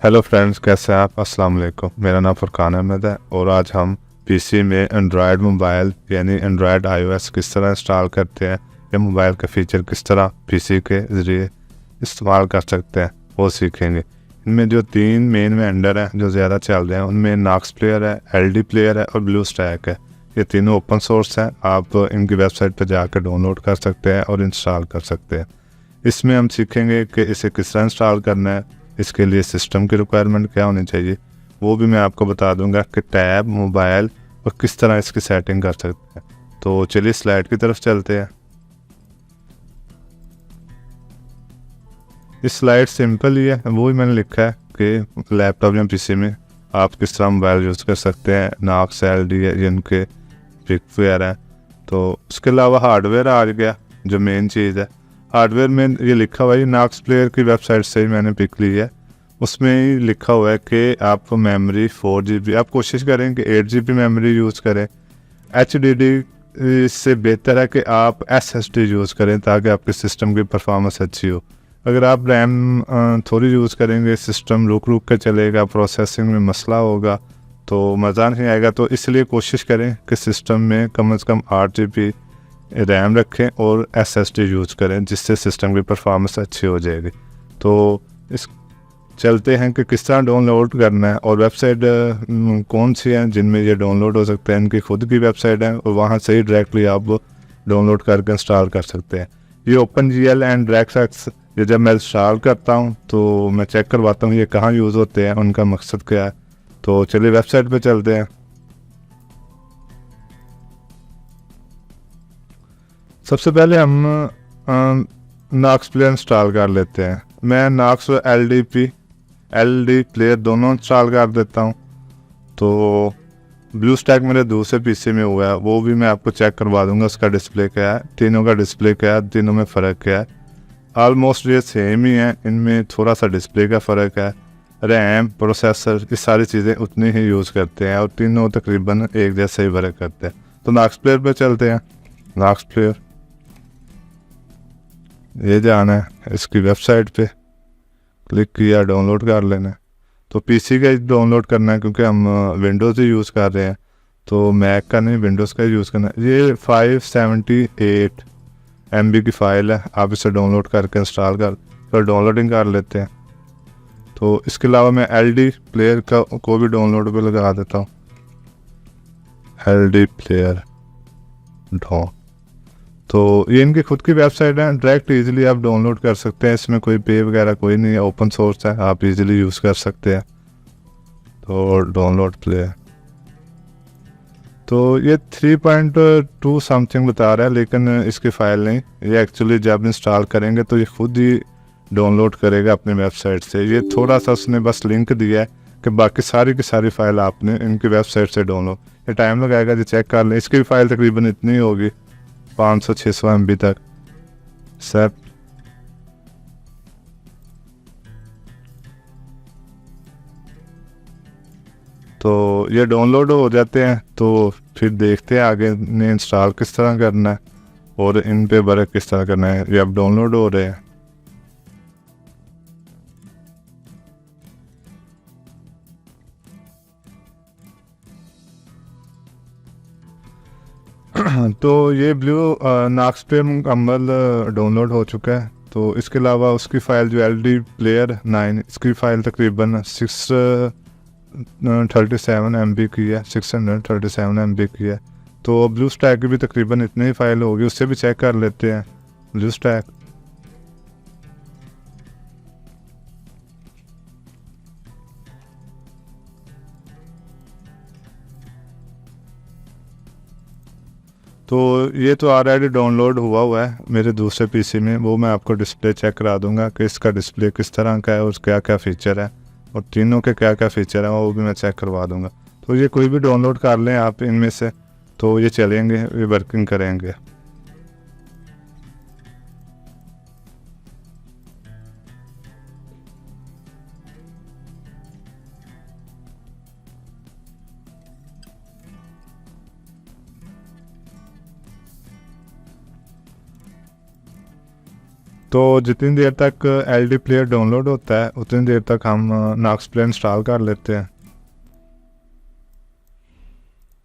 Hello friends, कैसे हैं आप? अस्सलाम वालेकुम। मेरा नाम फुरकान अहमद है और आज हम पीसी में एंड्रॉयड मोबाइल यानी एंड्रॉयड आईओएस किस तरह इंस्टॉल करते हैं या मोबाइल का फ़ीचर किस तरह पीसी के ज़रिए इस्तेमाल कर सकते हैं वो सीखेंगे। इनमें जो तीन मेन वेंडर हैं जो ज़्यादा चल रहे हैं उनमें नॉक्स प्लेयर है, एलडी प्लेयर है और ब्लू स्टैक है। ये तीनों ओपन सोर्स हैं, आप इनकी वेबसाइट पर जाकर डाउनलोड कर सकते हैं और इंस्टॉल कर सकते हैं। इसमें हम सीखेंगे कि इसे किस तरह इंस्टॉल करना है, इसके लिए सिस्टम की रिक्वायरमेंट क्या होनी चाहिए, वो भी मैं आपको बता दूंगा कि टैब, मोबाइल और किस तरह इसकी सेटिंग कर सकते हैं। तो चलिए स्लाइड की तरफ चलते हैं। इस स्लाइड सिंपल ही है, वो भी मैंने लिखा है कि लैपटॉप या पीसी में आप किस तरह मोबाइल यूज़ कर सकते हैं, नॉक्स, एलडी जिनके पिकवेयर हैं। तो उसके अलावा हार्डवेयर आ गया जो मेन चीज़ है। हार्डवेयर में ये लिखा हुआ है, नॉक्स प्लेयर की वेबसाइट से ही मैंने पिक ली है। उसमें ही लिखा हुआ है कि आप मेमोरी 4 GB, आप कोशिश करें कि 8 GB मेमोरी यूज़ करें। HDD से बेहतर है कि आप SSD यूज़ करें ताकि आपके सिस्टम की परफॉर्मेंस अच्छी हो। अगर आप रैम थोड़ी यूज़ करेंगे, सिस्टम रुक रुक कर चलेगा, प्रोसेसिंग में मसला होगा तो मज़ा नहीं आएगा। तो इसलिए कोशिश करें कि सिस्टम में कम से कम 8 GB रैम रखें और SSD यूज़ करें, जिससे सिस्टम की परफॉर्मेंस अच्छी हो जाएगी। तो इस चलते हैं कि किस तरह डाउनलोड करना है और वेबसाइट कौन सी हैं जिनमें ये डाउनलोड हो सकते हैं। इनकी खुद की वेबसाइट है और वहाँ से ही डायरेक्टली आप डाउनलोड करके इंस्टॉल कर सकते हैं। ये OpenGL एंड DirectX, ये जब मैं इंस्टॉल करता हूँ तो मैं चेक करवाता हूँ ये कहाँ यूज़ होते हैं, उनका मकसद क्या है। तो चलिए वेबसाइट पर चलते हैं। सबसे पहले हम नॉक्स प्लेयर इंस्टॉल कर लेते हैं। मैं नॉक्स और एलडी प्लेयर दोनों इंस्टॉल कर देता हूँ। तो ब्लू स्टैक मेरे दूसरे पीसी में हुआ है, वो भी मैं आपको चेक करवा दूंगा उसका डिस्प्ले क्या है, तीनों का डिस्प्ले क्या है, तीनों में फ़र्क क्या है। ऑलमोस्ट ये सेम ही है, इनमें थोड़ा सा डिस्प्ले का फ़र्क है। रैम, प्रोसेसर, ये सारी चीज़ें उतनी ही यूज़ करते हैं और तीनों तकरीबन एक जैसे ही वर्क करते हैं। तो नॉक्स प्लेयर पर चलते हैं। नॉक्स प्लेयर ये जाना है, इसकी वेबसाइट पे क्लिक किया, डाउनलोड कर लेना है। तो पीसी का डाउनलोड करना है क्योंकि हम विंडोज़ ही यूज़ कर रहे हैं, तो मैक का नहीं, विंडोज़ का यूज़ करना है। ये 578 MB की फ़ाइल है, आप इसे डाउनलोड करके इंस्टॉल कर डाउनलोडिंग कर लेते हैं। तो इसके अलावा मैं एलडी प्लेयर को भी डाउनलोड पे लगा देता हूँ। एलडी प्लेयर डाउन, तो ये इनकी खुद की वेबसाइट है, डायरेक्ट इजीली आप डाउनलोड कर सकते हैं। इसमें कोई पे वगैरह कोई नहीं है, ओपन सोर्स है, आप इजीली यूज़ कर सकते हैं। तो डाउनलोड प्ले, तो ये 3.2 समथिंग बता रहा है, लेकिन इसकी फ़ाइल नहीं। ये एक्चुअली जब इंस्टॉल करेंगे तो ये खुद ही डाउनलोड करेगा अपनी वेबसाइट से। ये थोड़ा सा उसने बस लिंक दिया है कि बाकी सारी की सारी फ़ाइल आपने इनकी वेबसाइट से डाउनलोड। ये टाइम लगाएगा जी, चेक कर लें। इसकी फ़ाइल तकरीबन इतनी होगी, 500-600 MB तक। सर तो ये डाउनलोड हो जाते हैं, तो फिर देखते हैं आगे ने इंस्टॉल किस तरह करना है और इन पे वर्क किस तरह करना है। ये अब डाउनलोड हो रहे हैं। तो ये ब्लू नॉक्स पे मुकम्मल डाउनलोड हो चुका है। तो इसके अलावा उसकी फ़ाइल जो एलडी प्लेयर 9, इसकी फ़ाइल तकरीबन 637 MB की है, 637 MB की है। तो ब्लू स्टैक की भी तकरीबन इतनी ही फ़ाइल होगी, उससे भी चेक कर लेते हैं। ब्लू स्टैक, तो ये तो ऑलरेडी डाउनलोड हुआ है मेरे दूसरे पीसी में, वो मैं आपको डिस्प्ले चेक करा दूंगा कि इसका डिस्प्ले किस तरह का है और क्या क्या फ़ीचर है और तीनों के क्या क्या फ़ीचर हैं वो भी मैं चेक करवा दूंगा। तो ये कोई भी डाउनलोड कर लें आप इनमें से, तो ये चलेंगे, ये वर्किंग करेंगे। तो जितनी देर तक LD प्लेयर डाउनलोड होता है उतनी देर तक हम नॉक्स प्लेयर इंस्टॉल कर लेते हैं।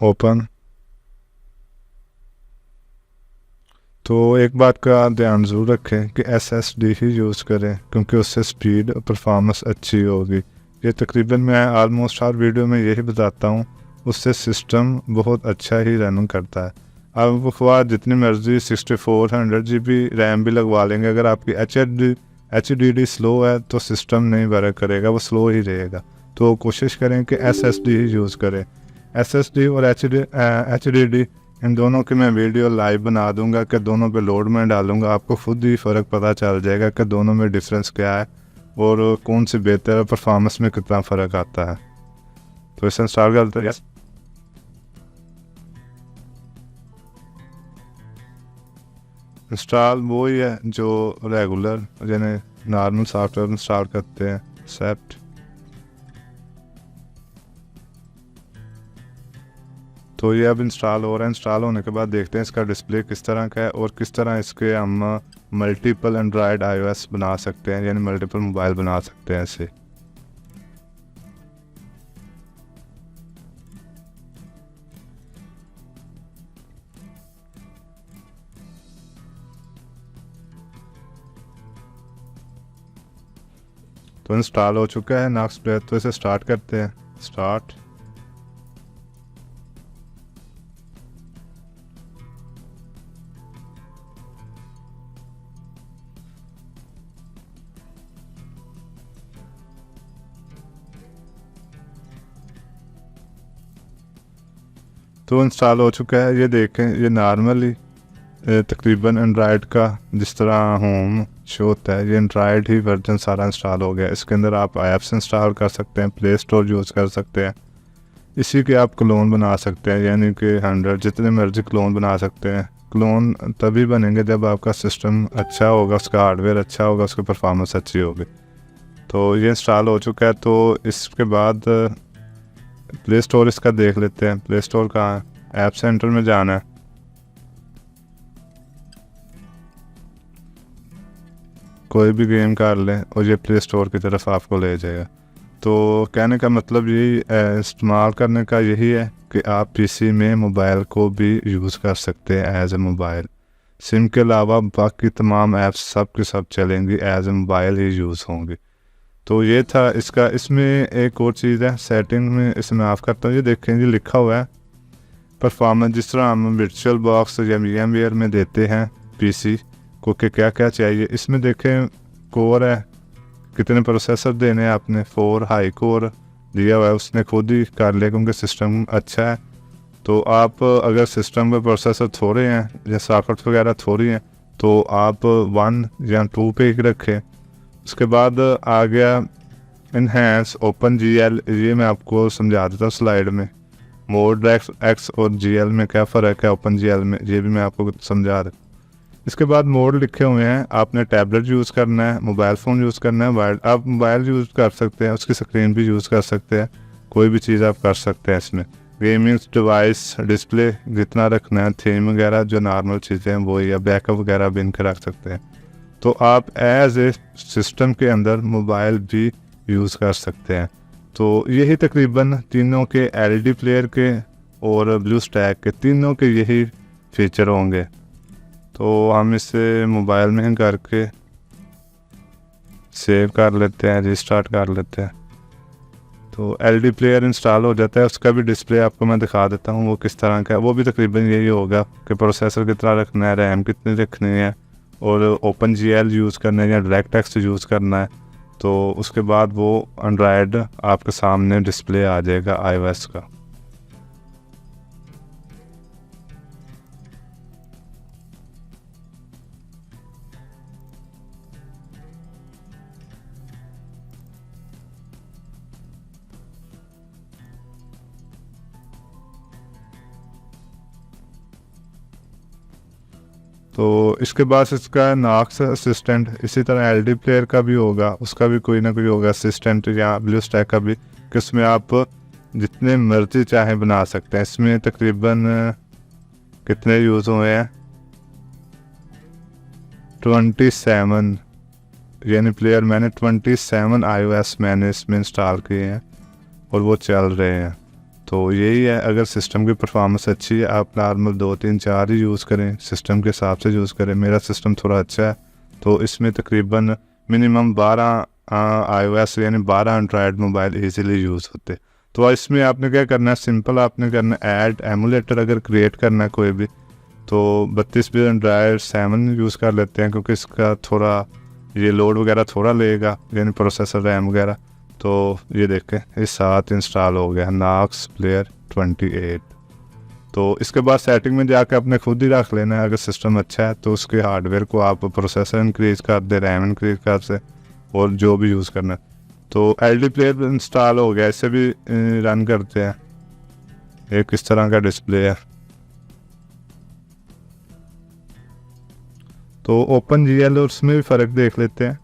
ओपन। तो एक बात का ध्यान ज़रूर रखें कि SSD ही यूज़ करें, क्योंकि उससे स्पीड और परफॉर्मेंस अच्छी होगी। ये तकरीबन मैं आलमोस्ट हर वीडियो में यही बताता हूँ, उससे सिस्टम बहुत अच्छा ही रन करता है। अब ख्वाह जितनी मर्ज़ी 6400 GB रैम भी लगवा लेंगे, अगर आपकी HDD स्लो है तो सिस्टम नहीं वर्क करेगा, वो स्लो ही रहेगा। तो कोशिश करें कि SSD ही यूज़ करें। SSD और HDD इन दोनों की मैं वीडियो लाइव बना दूंगा कि दोनों पे लोड में डालूंगा, आपको खुद ही फ़र्क पता चल जाएगा कि दोनों में डिफरेंस क्या है और कौन सी बेहतर है, परफॉर्मेंस में कितना फ़र्क आता है। तो इसे इंस्टॉल करते हैं। इंस्टॉल वो ही है जो रेगुलर यानी नॉर्मल सॉफ्टवेयर इंस्टॉल करते हैं। एक्सेप्ट। तो ये अब इंस्टॉल हो रहा है। इंस्टॉल होने के बाद देखते हैं इसका डिस्प्ले किस तरह का है और किस तरह इसके हम मल्टीपल एंड्रॉयड iOS बना सकते हैं, यानी मल्टीपल मोबाइल बना सकते हैं इसे। तो इंस्टॉल हो चुका है नॉक्स प्लेयर, तो इसे स्टार्ट करते हैं। स्टार्ट। तो इंस्टॉल हो चुका है। ये देखें, ये नॉर्मली तकरीबन एंड्रॉयड का जिस तरह होम शो होता है, ये एंड्रॉयड ही वर्जन सारा इंस्टॉल हो गया। इसके अंदर आप ऐप्स इंस्टॉल कर सकते हैं, प्ले स्टोर यूज़ कर सकते हैं, इसी के आप क्लोन बना सकते हैं, यानी कि 100 जितने मर्जी क्लोन बना सकते हैं। क्लोन तभी बनेंगे जब आपका सिस्टम अच्छा होगा, उसका हार्डवेयर अच्छा होगा, उसकी परफॉर्मेंस अच्छी होगी। तो ये इंस्टॉल हो चुका है। तो इसके बाद प्ले स्टोर इसका देख लेते हैं। प्ले स्टोर कहाँ है? ऐप सेंटर में जाना है। कोई भी गेम कर लें और ये प्ले स्टोर की तरफ आपको ले जाएगा। तो कहने का मतलब यही इस्तेमाल करने का यही है कि आप पीसी में मोबाइल को भी यूज़ कर सकते हैं एज ए मोबाइल। सिम के अलावा बाकी तमाम ऐप्स सब के सब चलेंगी, एज ए मोबाइल ही यूज़ होंगी। तो ये था इसका। इसमें एक और चीज़ है, सेटिंग में इसमें ऑफ करता हूँ। ये देखें, ये लिखा हुआ है परफॉर्मेंस, जिस तरह हम वर्चुअल बॉक्स या VMware में देते हैं पीसी को कि क्या क्या चाहिए। इसमें देखें कोर है, कितने प्रोसेसर देने हैं आपने। 4 हाई कोर दिया हुआ है, उसने खुद ही कर लिया क्योंकि सिस्टम अच्छा है। तो आप अगर सिस्टम में प्रोसेसर थोड़े हैं या सॉकेट वगैरह थोड़ी हैं तो आप 1 या 2 पे ही रखें। उसके बाद आ गया इनहेंस OpenGL, ये मैं आपको समझा देता हूँ स्लाइड में। मोड एक्स और GL में क्या फ़र्क है OpenGL में, ये भी मैं आपको समझा देता। इसके बाद मोड लिखे हुए हैं, आपने टैबलेट यूज़ करना है, मोबाइल फ़ोन यूज़ करना है, आप मोबाइल यूज़ कर सकते हैं, उसकी स्क्रीन भी यूज़ कर सकते हैं, कोई भी चीज़ आप कर सकते हैं इसमें। गेमिंग डिवाइस डिस्प्ले जितना रखना है, थीम वगैरह जो नॉर्मल चीज़ें हैं वो, या बैकअप वगैरह भी इनके रख सकते हैं। तो आप एज ए सिस्टम के अंदर मोबाइल भी यूज़ कर सकते हैं। तो यही तकरीबन तीनों के LD प्लेयर के और ब्लूस्टैक के तीनों के यही फीचर होंगे। तो हम इसे मोबाइल में करके सेव कर लेते हैं, रिस्टार्ट कर लेते हैं। तो LD प्लेयर इंस्टॉल हो जाता है। उसका भी डिस्प्ले आपको मैं दिखा देता हूँ वो किस तरह का है। वो भी तकरीबन यही होगा कि प्रोसेसर कितना रखना है, रैम कितनी रखनी है और OpenGL यूज़ करना है या डायरेक्टएक्स यूज़ करना है। तो उसके बाद वो एंड्रॉयड आपके सामने डिस्प्ले आ जाएगा iOS का। तो इसके बाद इसका नॉक्स असिस्टेंट, इसी तरह LD प्लेयर का भी होगा, उसका भी कोई ना कोई होगा असिस्टेंट, या ब्लूस्टैक का भी, कि उसमें आप जितने मर्जी चाहे बना सकते हैं। इसमें तकरीबन कितने यूज़ हुए हैं, 27 यानी प्लेयर मैंने 27 iOS मैंने इसमें इंस्टॉल किए हैं और वो चल रहे हैं। तो यही है, अगर सिस्टम की परफॉर्मेंस अच्छी है आप नॉर्मल 2 3 4 ही यूज़ करें, सिस्टम के हिसाब से यूज़ करें। मेरा सिस्टम थोड़ा अच्छा है तो इसमें तकरीबन मिनिमम 12 iOS यानी 12 एंड्रॉयड मोबाइल ईज़िली यूज़ होते। तो इसमें आपने क्या करना है, सिंपल आपने करना है ऐड एमुलेटर अगर क्रिएट करना है कोई भी, तो 32 बिट एंड्रॉयड 7 यूज़ कर लेते हैं क्योंकि इसका थोड़ा ये लोड वगैरह थोड़ा लेगा यानी प्रोसेसर रैम वगैरह। तो ये देखें इस साथ इंस्टॉल हो गया नॉक्स प्लेयर 28। तो इसके बाद सेटिंग में जाकर अपने खुद ही रख लेना है, अगर सिस्टम अच्छा है तो उसके हार्डवेयर को आप प्रोसेसर इंक्रीज़ कर दे, रैम इंक्रीज़ कर दे और जो भी यूज़ करना है। तो LD प्लेयर इंस्टॉल हो गया, इसे भी रन करते हैं। एक इस तरह का डिस्प्ले है। तो OpenGL और उसमें भी फ़र्क देख लेते हैं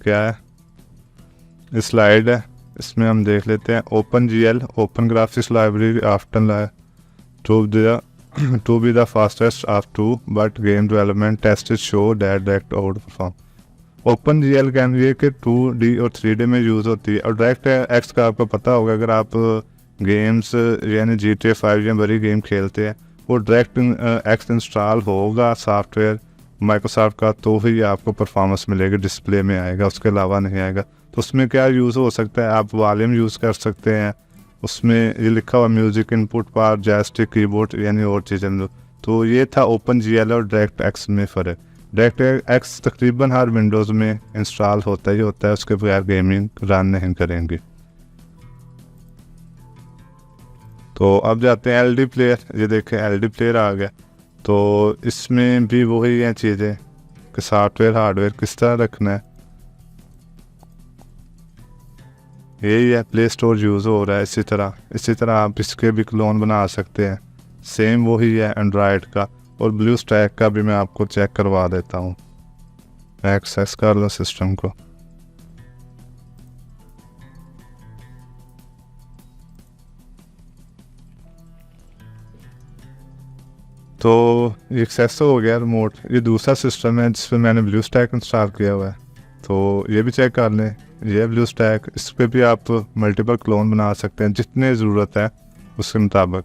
क्या है। इस स्लाइड है, इसमें हम देख लेते हैं OpenGL open graphics library after to be the fastest of two but game development tests show that direct outperform। OpenGL can ये कि 2D और 3D में यूज़ होती है और DirectX का आपको पता होगा, अगर आप गेम्स यानी GTA 5 या बड़ी गेम खेलते हैं वो DirectX इंस्टॉल होगा सॉफ्टवेयर माइक्रोसॉफ्ट का तो ही आपको परफॉर्मेंस मिलेगी, डिस्प्ले में आएगा, उसके अलावा नहीं आएगा। तो उसमें क्या यूज़ हो सकता है, आप वॉल्यूम यूज़ कर सकते हैं, उसमें ये लिखा हुआ म्यूज़िक इनपुट पार जॉयस्टिक कीबोर्ड यानी और चीज़ें। तो ये था OpenGL और DirectX में फ़र्क। DirectX तकरीबन हर विंडोज़ में इंस्टॉल होता ही होता है, उसके बगैर गेमिंग रन नहीं करेंगे। तो अब जाते हैं LD प्लेयर। ये देखें LD प्लेयर आ गया। तो इसमें भी वही हैं चीज़ें कि सॉफ्टवेयर हार्डवेयर किस तरह रखना है, यही है। प्ले स्टोर यूज़ हो रहा है इसी तरह आप इसके भी क्लोन बना सकते हैं, सेम वही है एंड्रॉयड का। और ब्लू स्टैक का भी मैं आपको चेक करवा देता हूँ, एक्सेस कर लो सिस्टम को। तो एक्सेस हो गया रिमोट। ये दूसरा सिस्टम है जिस पर मैंने ब्लू स्टैक इंस्टॉल किया हुआ है, तो ये भी चेक कर लें। ये ब्लू स्टैक, इस पर भी आप मल्टीपल क्लोन बना सकते हैं जितने ज़रूरत है उसके मुताबिक।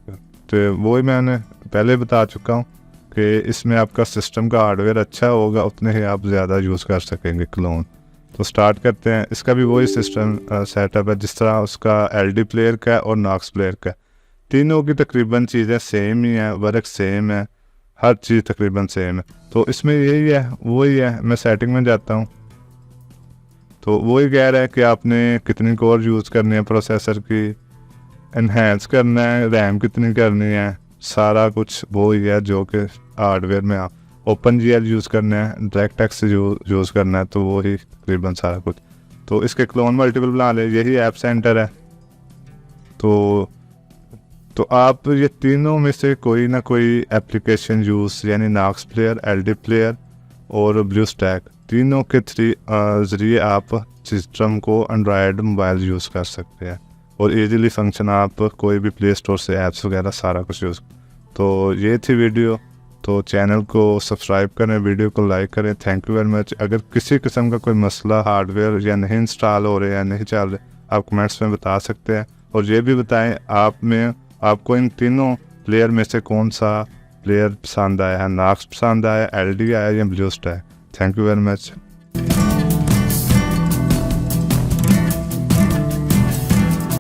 तो वही मैंने पहले बता चुका हूँ कि इसमें आपका सिस्टम का हार्डवेयर अच्छा होगा उतने ही आप ज़्यादा यूज़ कर सकेंगे क्लोन। तो स्टार्ट करते हैं। इसका भी वही सिस्टम सेटअप है जिस तरह उसका LD प्लेयर का और नॉक्स प्लेयर का। तीनों की तकरीबन चीज़ें सेम ही हैं, वर्क सेम है, हर चीज़ तकरीबन सेम है। तो इसमें यही है वही है। मैं सेटिंग में जाता हूँ तो वही कह रहा है कि आपने कितनी कोर यूज़ करनी है, प्रोसेसर की इन्हेंस करना है, रैम कितनी करनी है, सारा कुछ वही है जो कि हार्डवेयर में आप OpenGL यूज़ करना है, DirectX यूज़ करना है, तो वही तकरीबन सारा कुछ। तो इसके क्लोन मल्टीपल बना ले, यही ऐप सेंटर है। तो आप ये तीनों में से कोई ना कोई एप्लीकेशन यूज़ यानी नॉक्स प्लेयर, LD प्लेयर और ब्लू स्टैक, तीनों के ज़रिए आप सिस्टम को एंड्रॉयड मोबाइल यूज़ कर सकते हैं और इजीली फंक्शन आप कोई भी प्ले स्टोर से ऐप्स वगैरह सारा कुछ यूज़। तो ये थी वीडियो। तो चैनल को सब्सक्राइब करें, वीडियो को लाइक करें। Thank you very much. अगर किसी किस्म का कोई मसला हार्डवेयर या नहीं इंस्टॉल हो रहे या नहीं चल रहे, आप कमेंट्स में बता सकते हैं। और ये भी बताएं आपको इन तीनों प्लेयर में से कौन सा प्लेयर पसंद आया है, नॉक्स पसंद आया, LD आया या blue stack. Thank you very much.